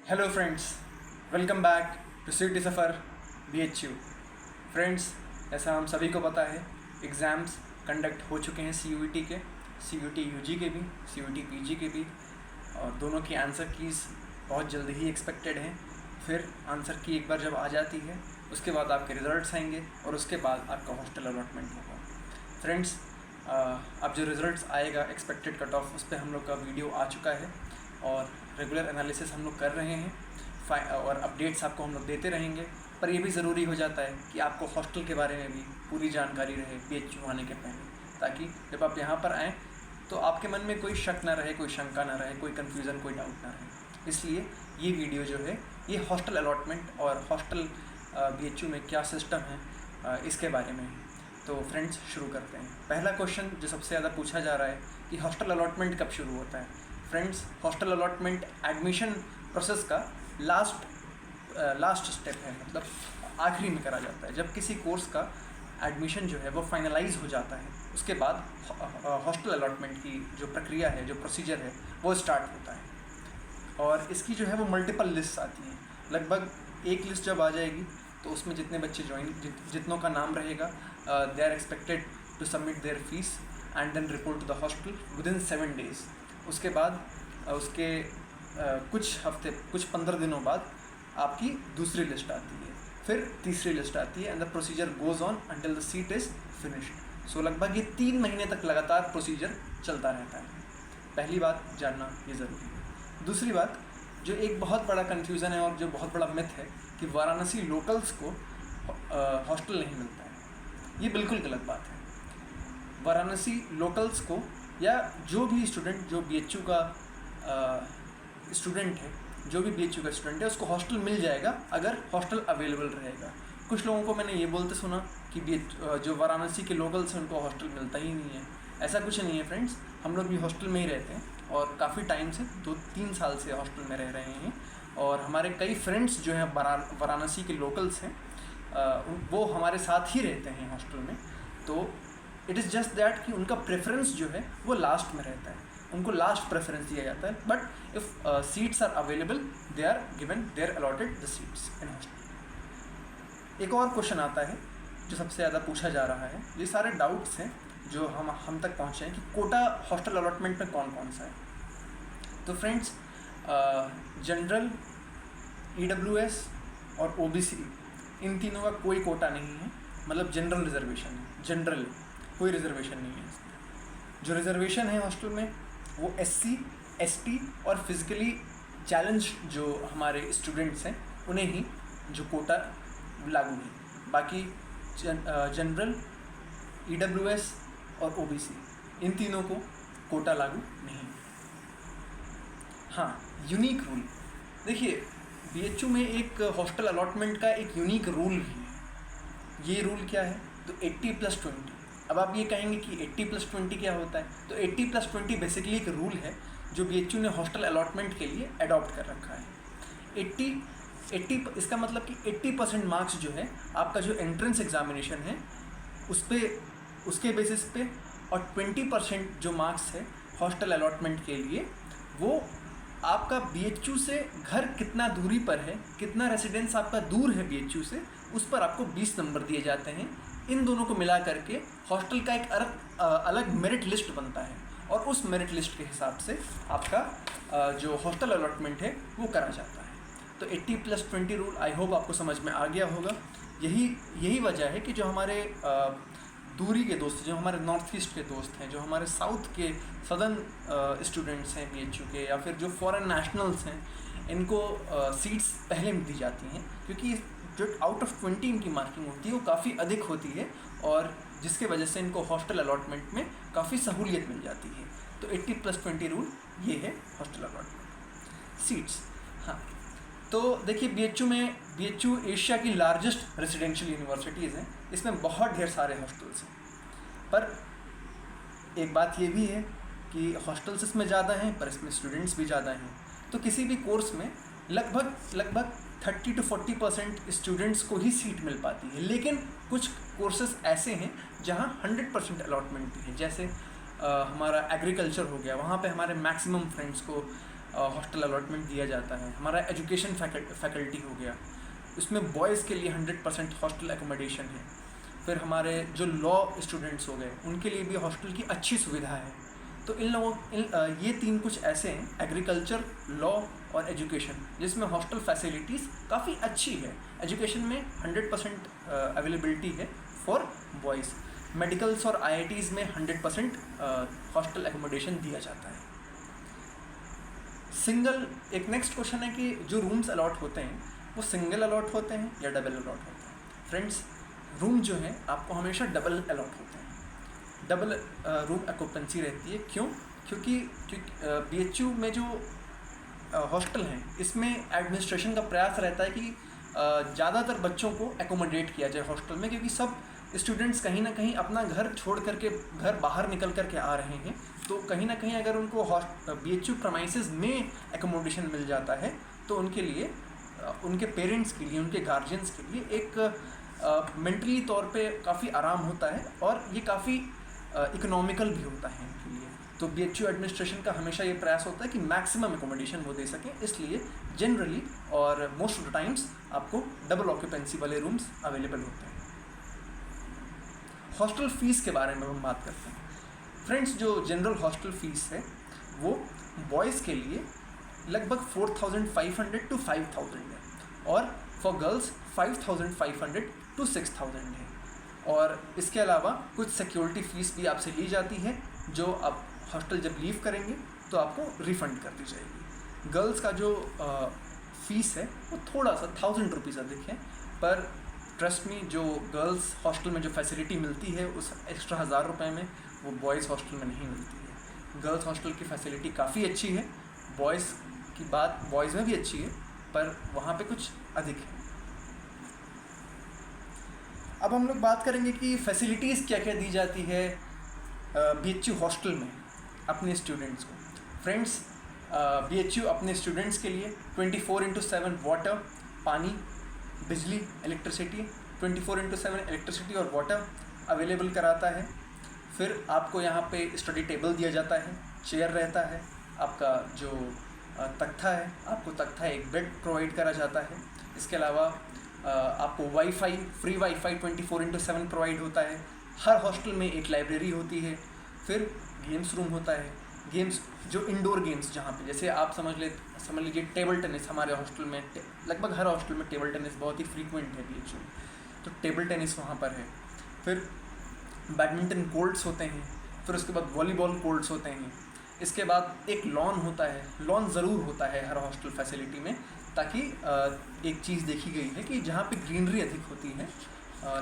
Hello friends, welcome back to CUET Safar BHU। Friends, ऐसा हम सभी को पता है, एग्ज़ाम्स कंडक्ट हो चुके हैं CUET के, CUET UG के भी, CUET PG के भी, और दोनों की आंसर कीज़ बहुत जल्दी ही एक्सपेक्टेड हैं। फिर आंसर की एक बार जब आ जाती है, उसके बाद आपके रिज़ल्ट्स आएंगे और उसके बाद आपका हॉस्टल अलॉटमेंट होगा। फ्रेंड्स, अब जो रिज़ल्ट्स आएगा एक्सपेक्टेड कट ऑफ, उस पर हम लोग का वीडियो आ चुका है और रेगुलर एनालिसिस हम लोग कर रहे हैं और अपडेट्स आपको हम लोग देते रहेंगे। पर ये भी ज़रूरी हो जाता है कि आपको हॉस्टल के बारे में भी पूरी जानकारी रहे BHU आने के पहले, ताकि जब आप यहाँ पर आएँ तो आपके मन में कोई शक ना रहे, कोई शंका ना रहे, कोई कन्फ्यूज़न, कोई डाउट ना रहे। इसलिए ये वीडियो जो है ये हॉस्टल अलॉटमेंट और हॉस्टल BHU में क्या सिस्टम है इसके बारे में है। तो फ्रेंड्स, शुरू करते हैं। पहला क्वेश्चन जो सबसे ज़्यादा पूछा जा रहा है कि हॉस्टल अलॉटमेंट कब शुरू होता है। Friends, hostel allotment admission process का लास्ट स्टेप है, मतलब आखिरी में करा जाता है। जब किसी कोर्स का एडमिशन जो है वो फाइनलाइज हो जाता है, उसके बाद हॉस्टल अलॉटमेंट की जो प्रक्रिया है, जो प्रोसीजर है, वो स्टार्ट होता है। और इसकी जो है वो मल्टीपल लिस्ट आती हैं। लगभग एक लिस्ट जब आ जाएगी तो उसमें जितने बच्चे जितनों का नाम रहेगा, they are expected to submit their fees and then report to the hostel within 7 days. उसके बाद उसके कुछ 15 दिनों बाद आपकी दूसरी लिस्ट आती है, फिर तीसरी लिस्ट आती है, and the procedure goes on until the seat is finished. So लगभग ये 3 महीने तक लगातार प्रोसीजर चलता रहता है। पहली बात जानना ये ज़रूरी है। दूसरी बात, जो एक बहुत बड़ा कन्फ्यूज़न है और जो बहुत बड़ा मिथ है कि वाराणसी लोकल्स को हॉस्टल नहीं मिलता है, ये बिल्कुल गलत बात है। वाराणसी लोकल्स को या जो भी स्टूडेंट जो BHU का स्टूडेंट है, जो भी BHU का स्टूडेंट है, उसको हॉस्टल मिल जाएगा अगर हॉस्टल अवेलेबल रहेगा। कुछ लोगों को मैंने ये बोलते सुना कि जो वाराणसी के लोकल्स हैं उनको हॉस्टल मिलता ही नहीं है। ऐसा कुछ नहीं है फ्रेंड्स, हम लोग भी हॉस्टल में ही रहते हैं और काफ़ी टाइम से 2-3 साल से हॉस्टल में रह रहे हैं। और हमारे कई फ्रेंड्स जो हैं वाराणसी के लोकल्स हैं, वो हमारे साथ ही रहते हैं हॉस्टल में। तो इट इज़ जस्ट दैट कि उनका प्रेफरेंस जो है वो लास्ट में रहता है, उनको लास्ट प्रेफरेंस दिया जाता है। But if seats are available, they are given, they are allotted the seats in hostel. एक और क्वेश्चन आता है जो सबसे ज़्यादा पूछा जा रहा है, ये सारे डाउट्स हैं जो हम तक पहुँचे हैं कि कोटा हॉस्टल अलॉटमेंट में कौन कौन सा है। तो फ्रेंड्स, जनरल, EWS और OBC, इन तीनों का कोई कोटा नहीं है, मतलब जनरल रिजर्वेशन है। जनरल कोई रिजर्वेशन नहीं है इसमें। जो रिजर्वेशन है हॉस्टल में वो SC, ST और फिज़िकली चैलेंज जो हमारे स्टूडेंट्स हैं उन्हें ही जो कोटा लागू है। बाकी जनरल, EWS और OBC, इन तीनों को कोटा लागू नहीं। हाँ, यूनिक रूल देखिए, BHU में एक हॉस्टल अलॉटमेंट का एक यूनिक रूल भी है। ये रूल क्या है? तो 80+20। अब आप ये कहेंगे कि 80+20 क्या होता है? तो 80+20 बेसिकली एक रूल है जो BHU ने हॉस्टल अलॉटमेंट के लिए अडॉप्ट कर रखा है। 80 इसका मतलब कि 80% मार्क्स जो है आपका जो एंट्रेंस एग्जामिनेशन है उसके बेसिस पे, और 20% जो मार्क्स है हॉस्टल अलॉटमेंट के लिए, वो आपका BHU से घर कितना दूरी पर है, कितना रेसिडेंस आपका दूर है BHU से, उस पर आपको 20 नंबर दिए जाते हैं। इन दोनों को मिला करके हॉस्टल का एक अलग मेरिट लिस्ट बनता है और उस मेरिट लिस्ट के हिसाब से आपका जो हॉस्टल अलॉटमेंट है वो करा जाता है। तो 80+20 रूल आई होप आपको समझ में आ गया होगा। यही वजह है कि जो हमारे दूरी के दोस्त, जो हमारे नॉर्थ ईस्ट के दोस्त हैं, जो हमारे साउथ के सदर्न स्टूडेंट्स हैं BHU के, या फिर जो फॉरेन नेशनल्स हैं, इनको सीट्स पहले में दी जाती हैं, क्योंकि जो आउट ऑफ 20 इनकी मार्किंग होती है वो काफ़ी अधिक होती है, और जिसके वजह से इनको हॉस्टल अलॉटमेंट में काफ़ी सहूलियत मिल जाती है। तो 80+20 रूल ये है हॉस्टल अलॉटमेंट। सीट्स, हाँ, तो देखिए BHU एशिया की लार्जेस्ट रेजिडेंशियल यूनिवर्सिटीज़ हैं। इसमें बहुत ढेर सारे हॉस्टल्स हैं, पर एक बात ये भी है कि हॉस्टल्स इसमें ज़्यादा हैं पर इसमें स्टूडेंट्स भी ज़्यादा हैं। तो किसी भी कोर्स में लगभग 30 to 40% स्टूडेंट्स को ही सीट मिल पाती है। लेकिन कुछ कोर्सेज ऐसे हैं जहाँ 100% अलॉटमेंट भी है, जैसे हमारा एग्रीकल्चर हो गया, वहाँ पे हमारे मैक्सिमम फ्रेंड्स को हॉस्टल अलॉटमेंट दिया जाता है। हमारा एजुकेशन फैकल्टी हो गया, उसमें बॉयज़ के लिए 100% हॉस्टल एकोमोडेशन है। फिर हमारे जो लॉ स्टूडेंट्स हो गए उनके लिए भी हॉस्टल की अच्छी सुविधा है। तो ये 3 कुछ ऐसे हैं, एग्रीकल्चर, लॉ और एजुकेशन, जिसमें हॉस्टल फैसिलिटीज़ काफ़ी अच्छी है। एजुकेशन में 100% अवेलेबिलिटी है फॉर बॉयज़। मेडिकल्स और IITs में 100% हॉस्टल एकोमोडेशन दिया जाता है। सिंगल, एक नेक्स्ट क्वेश्चन है कि जो रूम्स अलॉट होते हैं वो सिंगल अलॉट होते हैं या डबल अलॉट होते हैं। फ्रेंड्स, रूम जो है आपको हमेशा डबल अलॉट होते हैं। डबल रूम ऑक्यूपेंसी रहती है। क्योंकि BHU में जो हॉस्टल हैं इसमें एडमिनिस्ट्रेशन का प्रयास रहता है कि ज़्यादातर बच्चों को एकोमोडेट किया जाए हॉस्टल में, क्योंकि सब स्टूडेंट्स कहीं ना कहीं अपना घर छोड़ करके घर बाहर निकल करके आ रहे हैं। तो कहीं ना कहीं अगर उनको BHU प्रमाइसेस में एकोमोडेशन मिल जाता है तो उनके लिए, उनके पेरेंट्स के लिए, उनके गार्जियंस के लिए एक मेंटली तौर पे काफ़ी आराम होता है और ये काफ़ी इकोनॉमिकल भी होता है इनके लिए। तो BHU एडमिनिस्ट्रेशन का हमेशा ये प्रयास होता है कि मैक्सिमम एकोमोडेशन वो दे सकें, इसलिए जनरली और मोस्ट ऑफ द टाइम्स आपको डबल ऑक्यूपेंसी वाले रूम्स अवेलेबल होते हैं। हॉस्टल फ़ीस के बारे में हम बात करते हैं। फ्रेंड्स, जो जनरल हॉस्टल फ़ीस है वो बॉयज़ के लिए लगभग 4,500 to 5,000 है और फॉर गर्ल्स 5,500 to 6,000 है। और इसके अलावा कुछ सिक्योरिटी फ़ीस भी आपसे ली जाती है, जो आप हॉस्टल जब लीव करेंगे तो आपको रिफ़ंड कर दी जाएगी। गर्ल्स का जो फ़ीस है वो थोड़ा सा 1,000 रुपीज़ अधिक है, पर ट्रस्ट मी, जो गर्ल्स हॉस्टल में जो फैसिलिटी मिलती है उस एक्स्ट्रा 1,000 रुपये में वो बॉयज़ हॉस्टल में नहीं मिलती है। गर्ल्स हॉस्टल की फैसिलिटी काफ़ी अच्छी है, बॉयज़ की बात बॉयज़ में भी अच्छी है, पर वहाँ पे कुछ अधिक है। अब हम लोग बात करेंगे कि फैसिलिटीज़ क्या क्या दी जाती है BHU हॉस्टल में अपने स्टूडेंट्स को। फ्रेंड्स, BHU अपने स्टूडेंट्स के लिए 24/7 वाटर, पानी, बिजली, इलेक्ट्रिसिटी, 24/7 इलेक्ट्रिसिटी और वाटर अवेलेबल कराता है। फिर आपको यहाँ पे स्टडी टेबल दिया जाता है, चेयर रहता है, आपका जो तख्ता है, आपको तख्ता एक बेड प्रोवाइड करा जाता है। इसके अलावा आपको वाईफाई, फ्री वाईफाई 24/7 प्रोवाइड होता है। हर हॉस्टल में एक लाइब्रेरी होती है। फिर गेम्स रूम होता है, गेम्स जो इंडोर गेम्स, जहाँ पे जैसे आप समझ लीजिए टेबल टेनिस। हमारे हॉस्टल में लगभग हर हॉस्टल में टेबल टेनिस बहुत ही फ्रीक्वेंट है BHU, तो टेबल टेनिस वहाँ पर है। फिर बैडमिंटन कोर्ट्स होते हैं, फिर उसके बाद वॉलीबॉल कोर्ट्स होते हैं। इसके बाद एक लॉन होता है, लॉन ज़रूर होता है हर हॉस्टल फैसिलिटी में, ताकि एक चीज़ देखी गई है कि जहाँ पे ग्रीनरी अधिक होती है,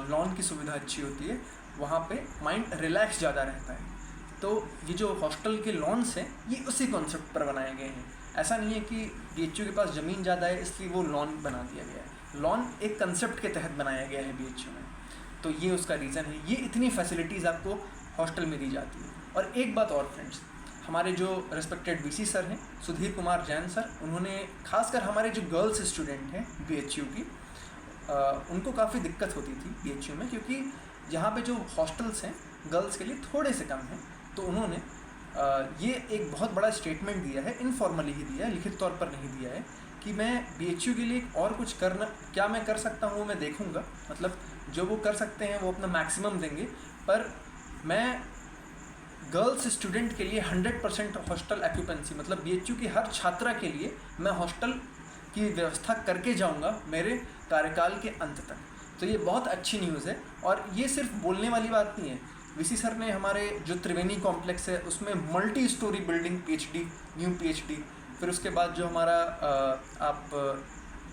लॉन की सुविधा अच्छी होती है, वहाँ पे माइंड रिलैक्स ज़्यादा रहता है। तो ये जो हॉस्टल के लॉन्स हैं ये उसी कॉन्सेप्ट पर बनाए गए हैं। ऐसा नहीं है कि BHU के पास ज़मीन ज़्यादा है इसलिए वो लॉन बना दिया गया है। लॉन एक कंसेप्ट के तहत बनाया गया है BHU में, तो ये उसका रीज़न है। ये इतनी फैसिलिटीज़ आपको हॉस्टल में दी जाती है। और एक बात और फ्रेंड्स, हमारे जो रिस्पेक्टेड VC सर हैं, सुधीर कुमार जैन सर, उन्होंने खासकर हमारे जो गर्ल्स स्टूडेंट हैं BHU की, उनको काफ़ी दिक्कत होती थी BHU में, क्योंकि यहाँ पे जो हॉस्टल्स हैं गर्ल्स के लिए थोड़े से कम हैं। तो उन्होंने ये एक बहुत बड़ा स्टेटमेंट दिया है, इनफॉर्मली ही दिया है, लिखित तौर पर नहीं दिया है, कि मैं BHU के लिए और कुछ क्या मैं कर सकता हूँ मैं देखूँगा। मतलब जो वो कर सकते हैं वो अपना मैक्सिमम देंगे, पर मैं गर्ल्स स्टूडेंट के लिए 100% हॉस्टल ऑक्यूपेंसी, मतलब BHU की हर छात्रा के लिए मैं हॉस्टल की व्यवस्था करके जाऊंगा मेरे कार्यकाल के अंत तक। तो ये बहुत अच्छी न्यूज़ है, और ये सिर्फ बोलने वाली बात नहीं है। VC सर ने हमारे जो त्रिवेणी कॉम्प्लेक्स है उसमें multi storey building PhD, new PhD, फिर उसके बाद जो हमारा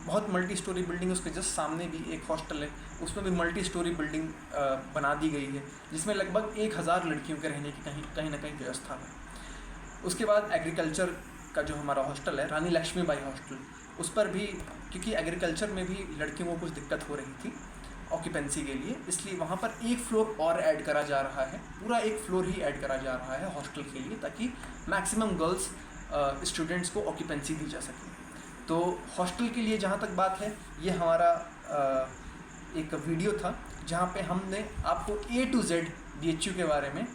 बहुत मल्टी स्टोरी बिल्डिंग, उसके जस्ट सामने भी एक हॉस्टल है, उसमें भी मल्टी स्टोरी बिल्डिंग बना दी गई है, जिसमें लगभग 1,000 लड़कियों के रहने की कहीं ना कहीं व्यवस्था है। उसके बाद एग्रीकल्चर का जो हमारा हॉस्टल है, रानी लक्ष्मीबाई हॉस्टल, उस पर भी क्योंकि एग्रीकल्चर में भी लड़कियों को कुछ दिक्कत हो रही थी ऑक्यूपेंसी के लिए, इसलिए वहाँ पर एक फ्लोर और ऐड करा जा रहा है, पूरा एक फ्लोर ही ऐड करा जा रहा है हॉस्टल के लिए, ताकि मैक्सिमम गर्ल्स स्टूडेंट्स को ऑक्यूपेंसी दी जा सके। तो हॉस्टल के लिए जहाँ तक बात है, ये हमारा एक वीडियो था जहाँ पे हमने आपको A to Z BHU के बारे में,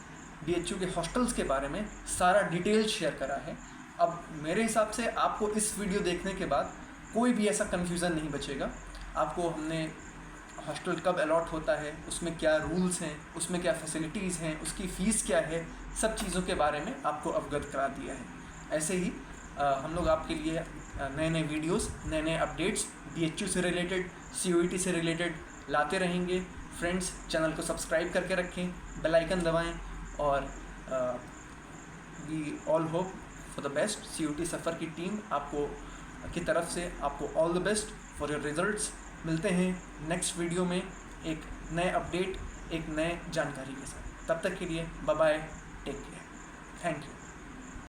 BHU के हॉस्टल्स के बारे में सारा डिटेल शेयर करा है। अब मेरे हिसाब से आपको इस वीडियो देखने के बाद कोई भी ऐसा कन्फ्यूज़न नहीं बचेगा। आपको हमने हॉस्टल कब अलॉट होता है, उसमें क्या रूल्स हैं, उसमें क्या फैसिलिटीज़ हैं, उसकी फ़ीस क्या है, सब चीज़ों के बारे में आपको अवगत करा दिया है। ऐसे ही हम लोग आपके लिए नए नए वीडियोस, नए नए अपडेट्स BHU से रिलेटेड, CUET से रिलेटेड लाते रहेंगे। फ्रेंड्स, चैनल को सब्सक्राइब करके रखें, बेल आइकन दबाएं और we all hope for the best. CUET Safar की टीम आपको की तरफ से आपको all the best for your results. मिलते हैं नेक्स्ट वीडियो में एक नए अपडेट, एक नए जानकारी के साथ। तब तक के लिए bye bye, take care, thank you.